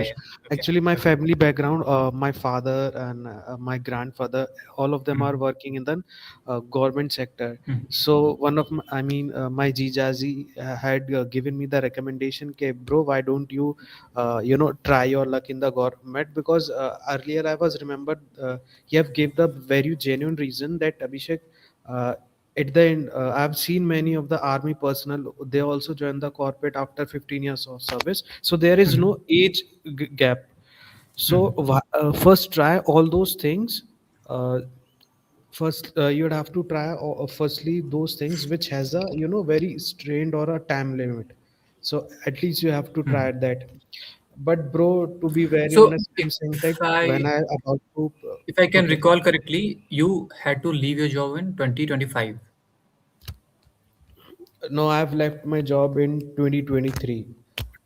Okay. Actually, my family background, my father and my grandfather, all of them are Mhm. working in the government sector. Mhm. So one of my, my jijaji had given me the recommendation, "Okay, bro, why don't you, try your luck in the government?" Because earlier I was remembered, he have gave the very genuine reason that Abhishek. Uh, at the end, I've seen many of the army personnel. They also join the corporate after 15 years of service. So there is no Mhm. age gap. So Mhm. first try all those things. Uh, first, you'd have to try firstly those things which has a very strained or a time limit. So at least you have to Mhm. try that. But bro, to be very So honest, I'm saying that if when I I about to if I can okay. recall correctly, you had to leave your job in 2025. No, I've left my job in 2023.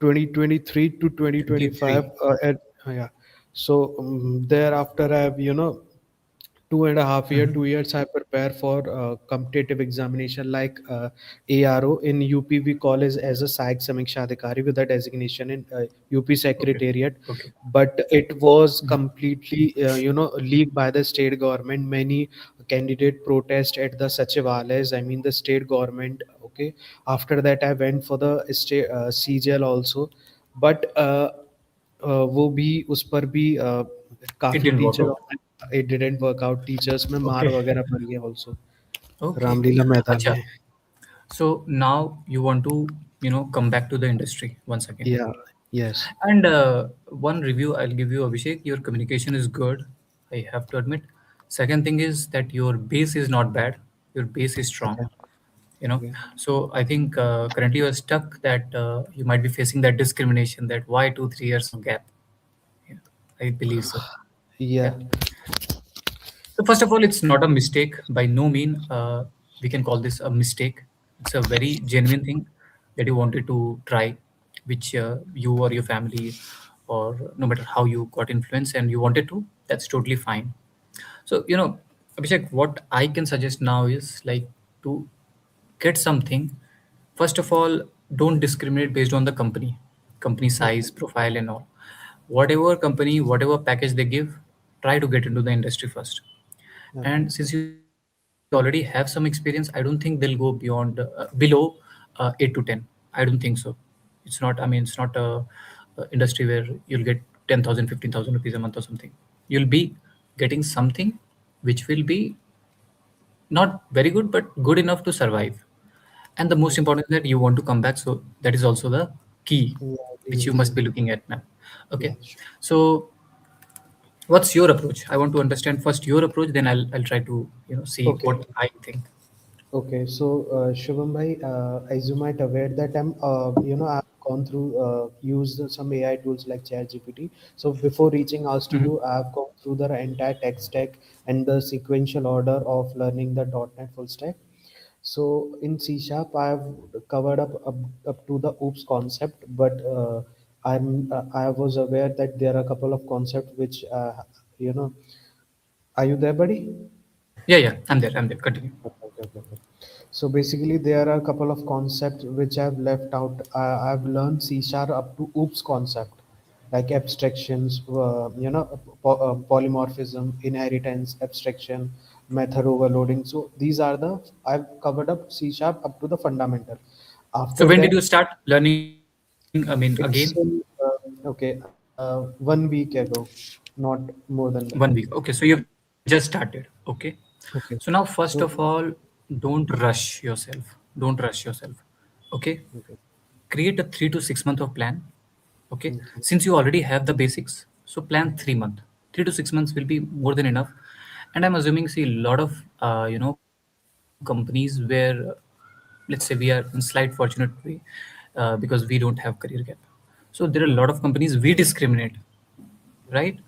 2023 to 2025. 23. Yeah. So thereafter, I've 2.5 year, Mhm. 2 years I prepare for competitive examination like ARO in UP. We call as a Sahayak Samiksha Adhikari with a designation in UP Okay. Secretariat, Okay. but it was Mhm. completely leaked by the state government. Many candidate protest at the Sachivalayas. I mean the state government. Okay. After that, I went for the state CGL also, but वो भी उस पर भी It काफी didn't work teacher, out. It didn't work out, teachers में मार Okay. वगैरह पड़ गया ऑल्सो Okay. रामलीला मैदान Acha. में. So now you want to, come back to the industry once again. Yeah. Yes. And one review I'll give you, Abhishek, your communication is good, I have to admit. Second thing is that your base is not bad, your base is strong. Okay. You know, Okay. so I think currently you are stuck that you might be facing that discrimination that why 2 3 years of gap. Yeah, I believe so. Yeah. Yeah. So first of all, it's not a mistake by no mean. We can call this a mistake. It's a very genuine thing that you wanted to try, which you or your family, or no matter how you got influence and you wanted to. That's totally fine. So Abhishek, what I can suggest now is like to get something. First of all, don't discriminate based on the company Okay. size, profile, and all. Whatever company, whatever package they give, try to get into the industry first. Okay. And since you already have some experience, I don't think they'll go beyond below 8 to 10. I don't think so. It's not. I mean, it's not a industry where you'll get 10,000, 15,000 rupees a month or something. You'll be getting something which will be not very good, but good enough to survive. And the most Okay. important is that you want to come back. So that is also the key, Yeah, which you really, must be really. looking at now. Yeah, Okay. sure. So what's your approach? I want to understand first your approach, then I'll try to see Okay. what I think. Okay, so Shubham bhai, as you might aware that I've gone through, used some AI tools like ChatGPT. So before reaching out to Mhm. you, I've gone through the entire tech stack and the sequential order of learning the .NET full stack. So in C Sharp, I've covered up to the OOPS concept, but I was aware that there are a couple of concepts which you know. Are you there, buddy? Yeah, yeah, I'm there. I'm there. Continue. Okay, okay, okay, okay. So basically, there are a couple of concepts which I've left out. I've learned C sharp up to OOPS concept, like abstractions, polymorphism, inheritance, abstraction, method overloading. So these are the I've covered up C sharp up to the fundamental. So After when did that, you start learning? I mean, again. it's okay, 1 week ago, not more than 1 that. week. Okay, so you've just started. Okay. So now, Okay, first of all, so don't rush yourself. Don't rush yourself. Okay. okay, Create a 3 to 6 month of plan. Okay. okay, Since you already have the basics, so plan 3 month. 3 to 6 months will be more than enough. And I'm assuming, see, a lot of companies where, let's say, we are in slight fortunate way, because we don't have career gap. So there are a lot of okay, companies we discriminate, right?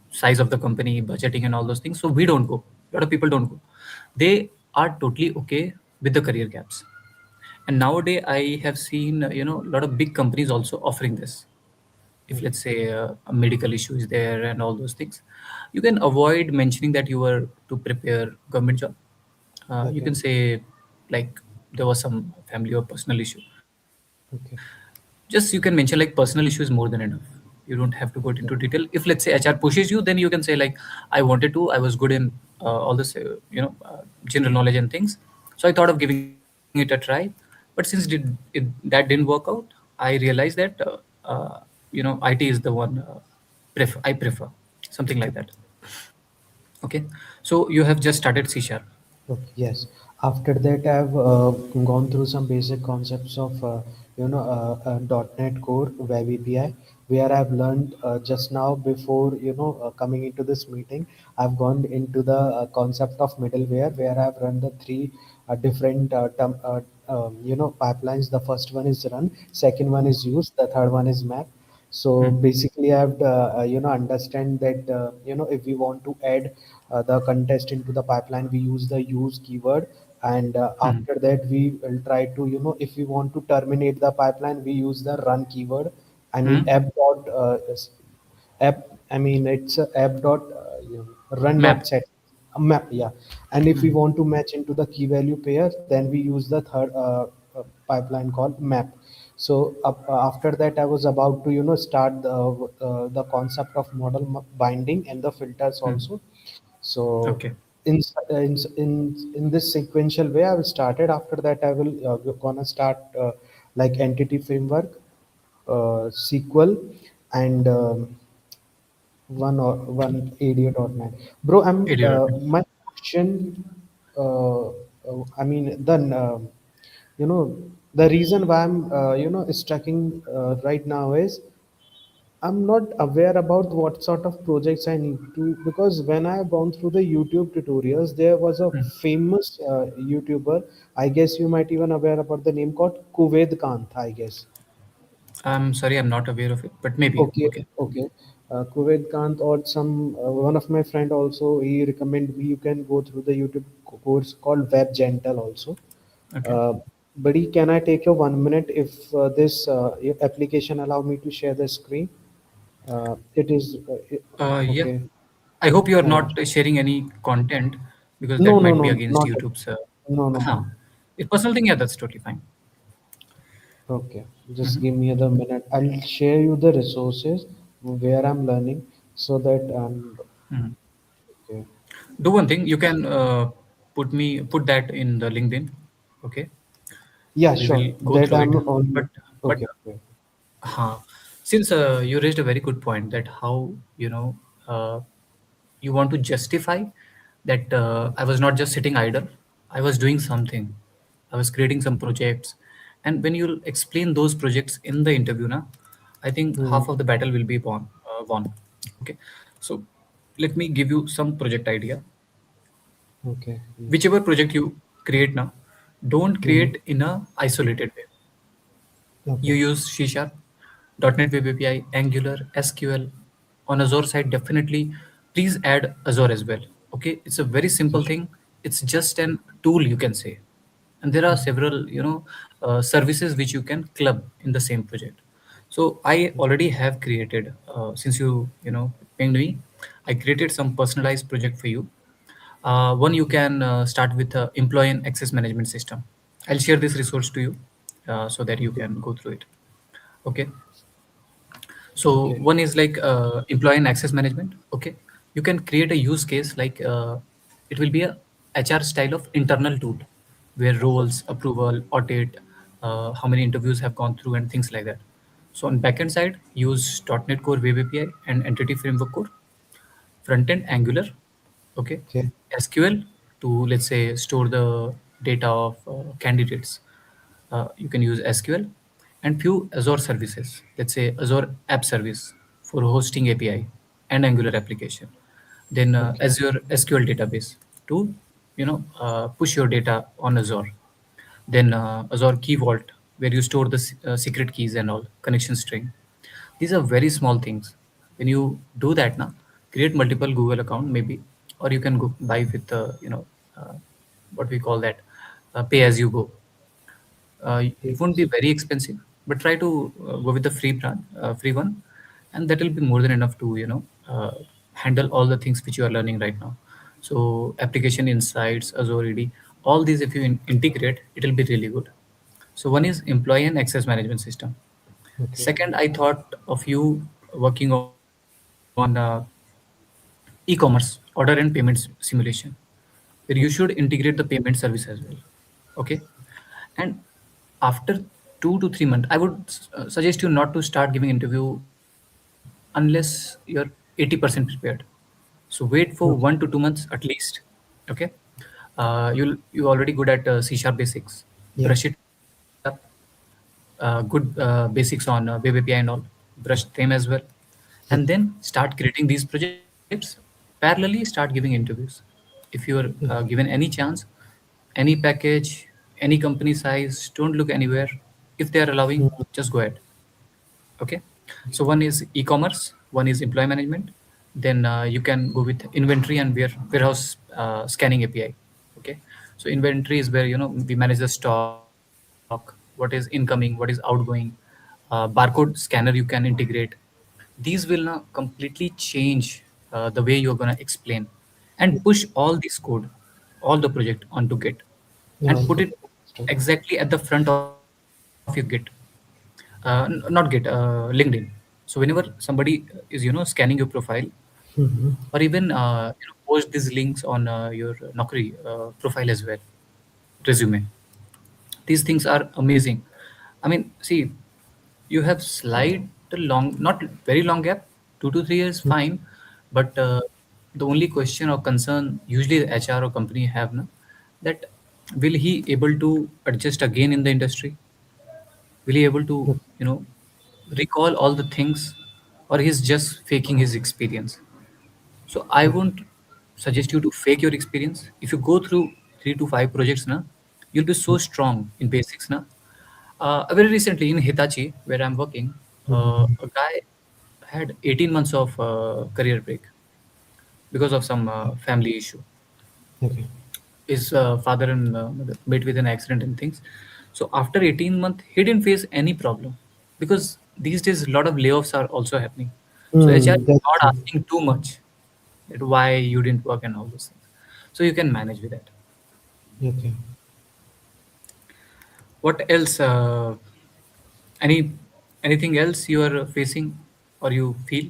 Size of the company, budgeting, and all those things. So we don't go. A lot of people don't go. They are totally okay with the career gaps. And nowadays, I have seen a lot of big companies also offering this. If okay, let's say a medical issue is there and all those things, you can avoid mentioning that you were to prepare government job. You okay, can say like there was some family or personal issue. okay. Just you can mention like personal issue is more than enough. You don't have to go Okay. into detail. If let's say HR pushes you, then you can say like, I wanted to, I was good in all this general knowledge and things, so I thought of giving it a try. But since that didn't work out, I realized that IT is the one I prefer, something like that. Okay, so you have just started C sharp. Okay, yes. After that, I've gone through some basic concepts of .NET Core Web API, where I've learned just now before coming into this meeting. I've gone into the concept of middleware, where I've run the three different pipelines. The first one is run, second one is use, the third one is map. So Hmm. basically, I have understand that if we want to add the contest into the pipeline, we use the use keyword, and Hmm. after that we will try to if we want to terminate the pipeline, we use the run keyword. I mean Hmm. app. I mean it's a app dot run Map. dot set a map, yeah. And if we Hmm. want to match into the key value pairs, then we use the third pipeline called map. So after that, I was about to start the concept of model binding and the filters Hmm. also. So Okay. in in this sequential way, I will started. After that, I will gonna start like entity framework, SQL, and one ADA.NET. Bro, my question. I mean, then you know the reason why I'm stucking right now is I'm not aware about what sort of projects I need to, because when I have gone through the YouTube tutorials, there was a Hmm. famous YouTuber. I guess you might even aware about the name called Kuved Kant, I guess. I'm sorry, I'm not aware of it, but maybe. Okay, Okay. okay. Kuved Kant or some one of my friend also, he recommend me you can go through the YouTube course called Web Gentle also. Okay. Uh, buddy, can I take your 1 minute if this application allow me to share the screen? It is Yeah. okay. I hope you are Uh, not sharing any content because no, that no, might be no, against not at, YouTube's. no, no. Huh. If personal thing, yeah, that's totally fine. Okay, just Hmm. give me the minute. I'll share you the resources where I'm learning so that Hmm. okay. Do one thing. You can put that in the LinkedIn. Okay. Yeah, We sure. will go That through it. I'm on. But Okay, okay. huh. Since you raised a very good point that how uh, you want to justify that I was not just sitting idle, I was doing something, I was creating some projects. And when you'll explain those projects in the interview na, I think Hmm. half of the battle will be won. Okay, so let me give you some project idea. Okay. Yes. Whichever project you create now, don't Hmm. create in a isolated way. You Okay. use C Sharp, .NET Web API, Angular, SQL. On Azure side, definitely please add Azure as well. Okay, it's a very Okay. simple thing. It's just an tool, you can say, and there are several services which you can club in the same project. So I already have created since you pinged me, I created some personalized project for you. One, you can start with employee and access management system. I'll share this resource to you so that you Okay. can go through it. Okay. So Okay. one is like employee and access management. Okay. You can create a use case like it will be a HR style of internal tool where roles, approval, audit, how many interviews have gone through and things like that. So on backend side, use .NET Core Web API and Entity Framework Core, front end Angular, okay, Okay. SQL to let's say store the data of candidates. You can use SQL and few Azure services, let's say Azure App Service for hosting API and Angular application. Then Okay. Azure SQL database to push your data on Azure. Then Azure Key Vault where you store the secret keys and all connection string. These are very small things. When you do that now, create multiple Google account maybe, or you can go buy with uh, what we call that pay as you go. It won't be Yes. very expensive, but try to go with the free one, and that will be more than enough to handle all the things which you are learning right now. So application insights, Azure AD, all these if you integrate, it will be really good. So one is employee and access management system. Okay. Second, I thought of you working on e-commerce order and payments simulation, where you should integrate the payment service as well. Okay, and after 2 to 3 months, I would suggest you not to start giving interview unless you're 80% prepared. So wait for one to two Okay. months at least. Okay, you already good at C sharp basics. Yeah. Brush it up. Good basics on web API and all. Brush them as well, and Okay. then start creating these projects. Parallelly, start giving interviews. If you're given any chance, any package, any company size, don't look anywhere. If they are allowing, Mm. just go ahead. Okay, so one is e-commerce, one is employee management. Then you can go with inventory and warehouse scanning API. Okay, so inventory is where we manage the stock, what is incoming, what is outgoing. Barcode scanner you can integrate. These will now completely change the way you're going to explain and push all this code, all the project onto Git, Yeah. and put it Understood. exactly at the front of your Git, not Git, LinkedIn. So whenever somebody is scanning your profile, Mm-hmm. or even post these links on your Naukri profile as well, resume. These things are amazing. I mean, see, you have slide the long, not very long gap, 2 to 3 years, fine, but the only question or concern usually the HR or company have na, that will he able to adjust again in the industry? Will he able to you know recall all the things, or he's just faking his experience? So I Okay. won't suggest you to fake your experience. If you go through 3 to 5 projects na, you'll be so strong in basics na. Very recently in Hitachi, where I'm working, Mm-hmm. a guy had 18 months of career break because of some family issue. Okay. His father and mother met with an accident and things. So after 18 months, he didn't face any problem, because these days a lot of layoffs are also happening. So HR Mm, is that's not true. asking too much that why you didn't work and all those things. So you can manage with that. Okay. What else? Any anything else you are facing or you feel?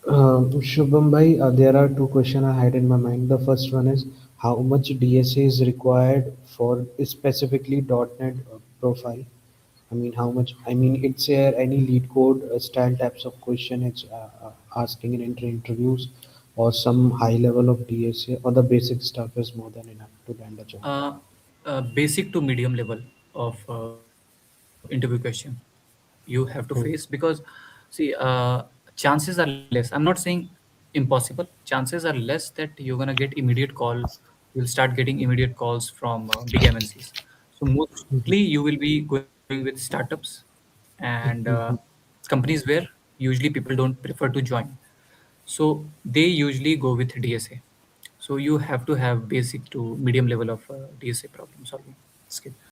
Shubham bhai, there are two questions I had in my mind. The first one is how much DSA is required for specifically .NET profile? I mean, how much? I mean, it's any lead code style types of question it's asking in interviews, or some high level of DSA, or the basic stuff is more than enough to land a job. uh, Basic to medium level of interview question you have to face, because see, chances are less. I'm not saying impossible. Chances are less that you're gonna get immediate call. You'll start getting immediate calls from big MNCs. So mostly you will be going with startups and Mhm. companies where usually people don't prefer to join. So they usually go with DSA. So you have to have basic to medium level of DSA problem solving skill.